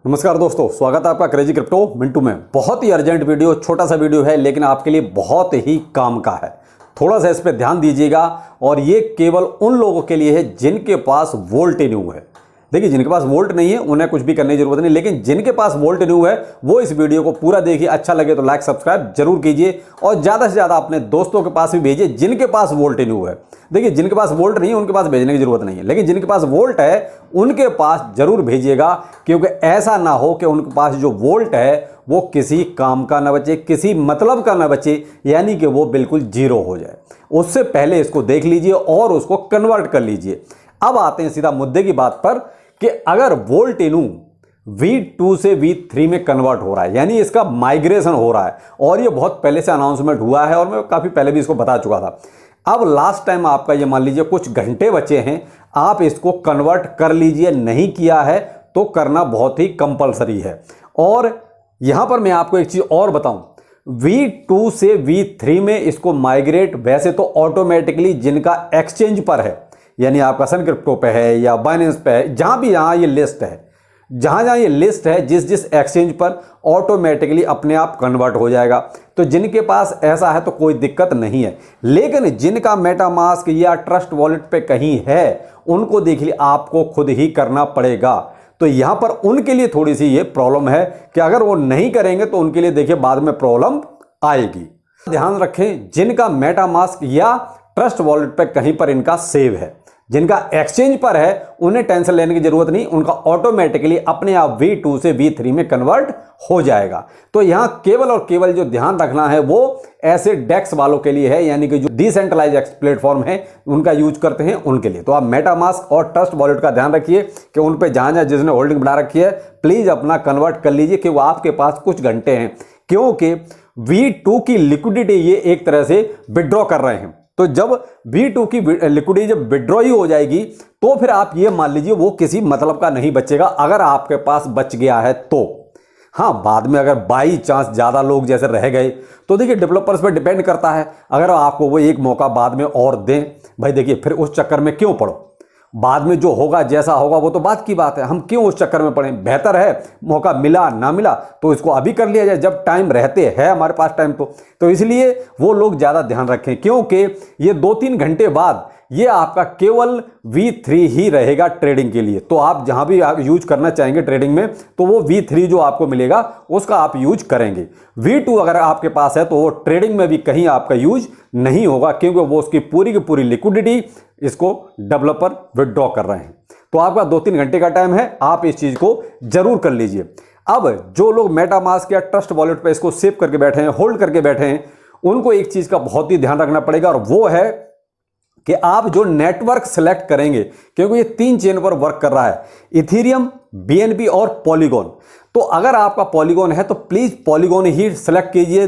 नमस्कार दोस्तों, स्वागत है आपका क्रेजी क्रिप्टो मिंटू में। बहुत ही अर्जेंट वीडियो, छोटा सा वीडियो है लेकिन आपके लिए बहुत ही काम का है। थोड़ा सा इस पे ध्यान दीजिएगा और ये केवल उन लोगों के लिए है जिनके पास वोल्ट न्यू है। देखिए, जिनके पास वोल्ट नहीं है उन्हें कुछ भी करने की जरूरत नहीं, लेकिन जिनके पास वोल्ट न्यू है वो इस वीडियो को पूरा देखिए। अच्छा लगे तो लाइक सब्सक्राइब जरूर कीजिए और ज़्यादा से ज़्यादा अपने दोस्तों के पास भी भेजिए जिनके पास वोल्ट न्यू है। देखिए, जिनके पास वोल्ट नहीं है उनके पास भेजने की जरूरत नहीं है, लेकिन जिनके पास वोल्ट है उनके पास जरूर भेजिएगा, क्योंकि ऐसा ना हो कि उनके पास जो वोल्ट है वो किसी काम का ना बचे, किसी मतलब का ना बचे, यानी कि वो बिल्कुल जीरो हो जाए। उससे पहले इसको देख लीजिए और उसको कन्वर्ट कर लीजिए। अब आते हैं सीधा मुद्दे की बात पर कि अगर वोल्ट न्यू V2 से V3 में कन्वर्ट हो रहा है, यानी इसका माइग्रेशन हो रहा है, और ये बहुत पहले से अनाउंसमेंट हुआ है और मैं काफ़ी पहले भी इसको बता चुका था। अब लास्ट टाइम आपका ये मान लीजिए कुछ घंटे बचे हैं, आप इसको कन्वर्ट कर लीजिए। नहीं किया है तो करना बहुत ही कंपलसरी है। और यहां पर मैं आपको एक चीज़ और बताऊं, V2 से V3 में इसको माइग्रेट वैसे तो ऑटोमेटिकली जिनका एक्सचेंज पर है, यानी आपका सन क्रिप्टो पे है या बाइनेंस पे है, जहां भी यहां ये लिस्ट है, जहां ये लिस्ट है, जिस जिस एक्सचेंज पर ऑटोमेटिकली अपने आप कन्वर्ट हो जाएगा। तो जिनके पास ऐसा है तो कोई दिक्कत नहीं है, लेकिन जिनका मेटामास्क या ट्रस्ट वॉलेट पे कहीं है उनको देखिए आपको खुद ही करना पड़ेगा। तो यहां पर उनके लिए थोड़ी सी ये प्रॉब्लम है कि अगर वो नहीं करेंगे तो उनके लिए देखिए बाद में प्रॉब्लम आएगी। ध्यान रखें, जिनका मेटामास्क या ट्रस्ट वॉलेट पे कहीं पर इनका सेव है, जिनका एक्सचेंज पर है, उन्हें टेंशन लेने की जरूरत नहीं, उनका ऑटोमेटिकली अपने आप V2 से V3 में कन्वर्ट हो जाएगा। तो यहां केवल और केवल जो ध्यान रखना है वो ऐसे डेक्स वालों के लिए है, यानी कि जो डिसेंट्रलाइज प्लेटफॉर्म है उनका यूज करते हैं उनके लिए। तो आप मेटामास्क और ट्रस्ट वॉलेट का ध्यान रखिए कि उन पे जहां जहां जिसने होल्डिंग बना रखी है प्लीज अपना कन्वर्ट कर लीजिए, कि वो आपके पास कुछ घंटे हैं, क्योंकि V2 की लिक्विडिटी ये एक तरह से विड्रॉ कर रहे हैं। तो जब V2 की लिक्विडिटी जब विड्रॉ ही हो जाएगी तो फिर आप ये मान लीजिए वो किसी मतलब का नहीं बचेगा, अगर आपके पास बच गया है तो। हाँ, बाद में अगर बाई चांस ज़्यादा लोग जैसे रह गए तो देखिए डेवलपर्स पे डिपेंड करता है, अगर आपको वो एक मौका बाद में और दें, भाई देखिए फिर उस चक्कर में क्यों पड़ो। बाद में जो होगा जैसा होगा वो तो बात की बात है, हम क्यों उस चक्कर में पड़ें। बेहतर है मौका मिला ना मिला तो इसको अभी कर लिया जाए जब टाइम रहते हैं हमारे पास टाइम। तो इसलिए वो लोग ज़्यादा ध्यान रखें, क्योंकि ये 2-3 घंटे बाद ये आपका केवल V3 ही रहेगा ट्रेडिंग के लिए। तो आप जहां भी आप यूज करना चाहेंगे ट्रेडिंग में तो वो V3 जो आपको मिलेगा उसका आप यूज करेंगे। V2 अगर आपके पास है तो वो ट्रेडिंग में भी कहीं आपका यूज नहीं होगा, क्योंकि वो उसकी पूरी की पूरी लिक्विडिटी इसको डेवलपर विड्रॉ कर रहे हैं। तो आपका 2-3 घंटे का टाइम है, आप इस चीज को जरूर कर लीजिए। अब जो लोग मेटामास्क या ट्रस्ट वॉलेट पे इसको सेव करके बैठे हैं, होल्ड करके बैठे हैं, उनको एक चीज का बहुत ही ध्यान रखना पड़ेगा, और वो है कि आप जो नेटवर्क सेलेक्ट करेंगे, क्योंकि ये 3 चेन पर वर्क कर रहा है, इथेरियम, BNB और पॉलीगॉन। तो अगर आपका पॉलीगॉन है तो प्लीज पॉलीगॉन ही सेलेक्ट कीजिए,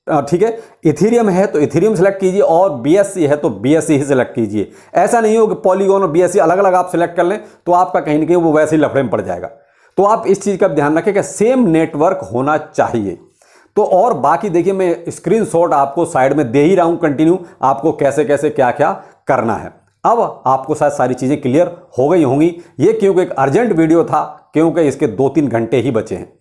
ठीक है। इथेरियम है तो इथेरियम सेलेक्ट कीजिए और BSC है तो BSC ही सेलेक्ट कीजिए। ऐसा नहीं हो कि पॉलीगॉन और BSC अलग अलग आप सेलेक्ट कर लें तो आपका कहीं ना कहीं वो वैसे ही लफड़े में पड़ जाएगा। तो आप इस चीज का ध्यान रखें कि सेम नेटवर्क होना चाहिए। तो और बाकी देखिए, मैं स्क्रीनशॉट आपको साइड में दे ही रहा हूं कंटिन्यू, आपको कैसे कैसे क्या क्या करना है। अब आपको शायद सारी चीजें क्लियर हो गई होंगी। ये क्योंकि एक अर्जेंट वीडियो था, क्योंकि इसके 2-3 घंटे ही बचे हैं।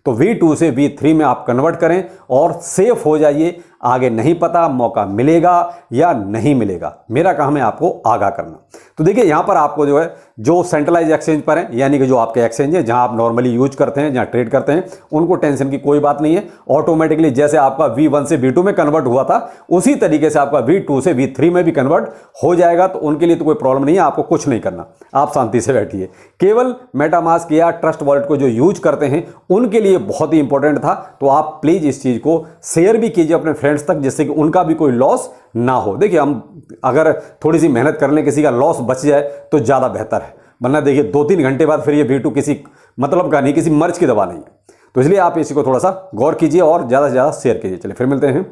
तो V2 से V3 में आप कन्वर्ट करें और सेफ हो जाइए। आगे नहीं पता मौका मिलेगा या नहीं मिलेगा, मेरा काम है आपको आगाह करना। तो देखिए, यहां पर आपको जो है जो सेंट्रलाइज एक्सचेंज पर है, यानी कि जो आपके एक्सचेंज है जहां आप नॉर्मली यूज करते हैं, जहां ट्रेड करते हैं, उनको टेंशन की कोई बात नहीं है। ऑटोमेटिकली जैसे आपका V1 से V2 में कन्वर्ट हुआ था उसी तरीके से आपका V2 से V3 में भी कन्वर्ट हो जाएगा। तो उनके लिए तो कोई प्रॉब्लम नहीं है, आपको कुछ नहीं करना, आप शांति से बैठिए। केवल मेटामास्क या ट्रस्ट वॉलेट को जो यूज करते हैं उनके लिए बहुत ही इंपॉर्टेंट था। तो आप प्लीज इस चीज को शेयर भी कीजिए अपने फ्रेंड्स तक, जिससे कि उनका भी कोई लॉस ना हो। देखिए, हम अगर थोड़ी सी मेहनत कर लें, किसी का लॉस बच जाए तो ज़्यादा बेहतर है, वरना देखिए 2-3 घंटे बाद फिर ये V2 किसी मतलब का नहीं, किसी मर्ज की दवा नहीं है। तो इसलिए आप इसी को थोड़ा सा गौर कीजिए और ज़्यादा से ज़्यादा शेयर कीजिए। चलिए फिर मिलते हैं,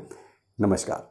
नमस्कार।